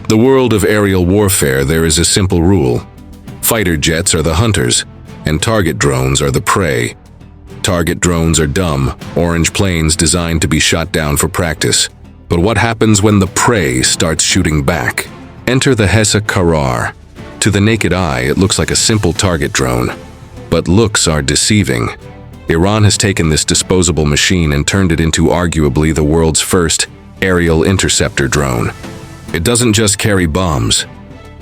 The world of aerial warfare, there is a simple rule. Fighter jets are the hunters, and target drones are the prey. Target drones are dumb, orange planes designed to be shot down for practice. But what happens when the prey starts shooting back? Enter the HESA Karrar. To the naked eye, it looks like a simple target drone. But looks are deceiving. Iran has taken this disposable machine and turned it into arguably the world's first aerial interceptor drone. It doesn't just carry bombs.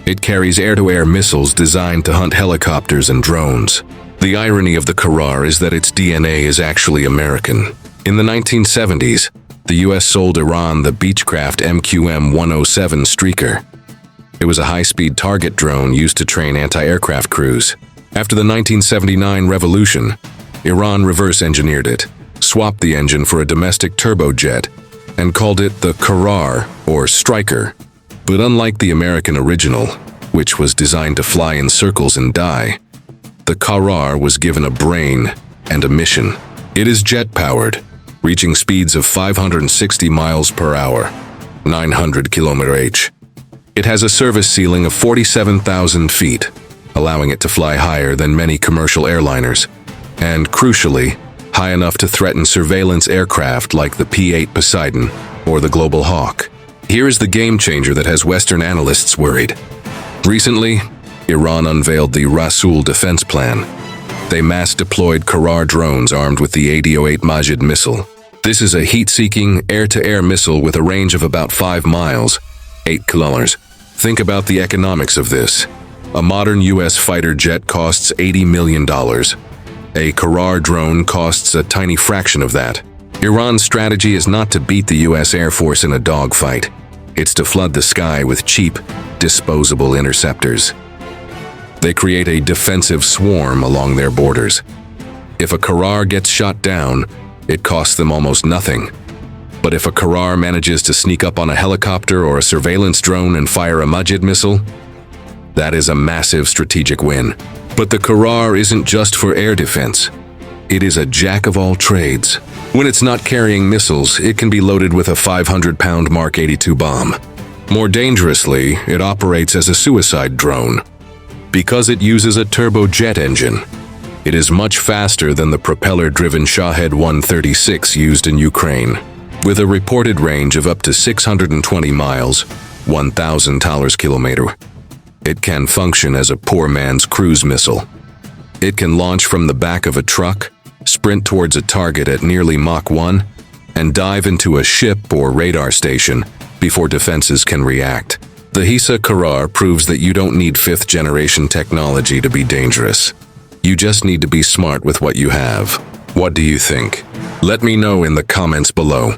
It carries air-to-air missiles designed to hunt helicopters and drones. The irony of the Karrar is that its DNA is actually American. In the 1970s, the US sold Iran the Beechcraft MQM-107 Streaker. It was a high-speed target drone used to train anti-aircraft crews. After the 1979 revolution, Iran reverse-engineered it, swapped the engine for a domestic turbojet, and called it the Karrar, or Striker. But unlike the American original, which was designed to fly in circles and die, the Karrar was given a brain and a mission. It is jet-powered, reaching speeds of 560 miles per hour, 900 km/h. It has a service ceiling of 47,000 feet, allowing it to fly higher than many commercial airliners, and crucially, high enough to threaten surveillance aircraft like the P-8 Poseidon or the Global Hawk. Here is the game changer that has Western analysts worried. Recently, Iran unveiled the Rasul defense plan. They mass-deployed Karrar drones armed with the AD-08 Majid missile. This is a heat-seeking, air-to-air missile with a range of about 5 miles, 8 kilometers. Think about the economics of this. A modern US fighter jet costs $80 million. A Karrar drone costs a tiny fraction of that. Iran's strategy is not to beat the US Air Force in a dogfight. It's to flood the sky with cheap, disposable interceptors. They create a defensive swarm along their borders. If a Karrar gets shot down, it costs them almost nothing. But if a Karrar manages to sneak up on a helicopter or a surveillance drone and fire a Majid missile, that is a massive strategic win. But the Karrar isn't just for air defense. It is a jack of all trades. When it's not carrying missiles, it can be loaded with a 500-pound Mark 82 bomb. More dangerously, it operates as a suicide drone. Because it uses a turbojet engine, it is much faster than the propeller-driven Shahed 136 used in Ukraine. With a reported range of up to 620 miles, 1,000 km, it can function as a poor man's cruise missile. It can launch from the back of a truck, sprint towards a target at nearly Mach 1, and dive into a ship or radar station before defenses can react. The HESA Karrar proves that you don't need 5th-generation technology to be dangerous. You just need to be smart with what you have. What do you think? Let me know in the comments below.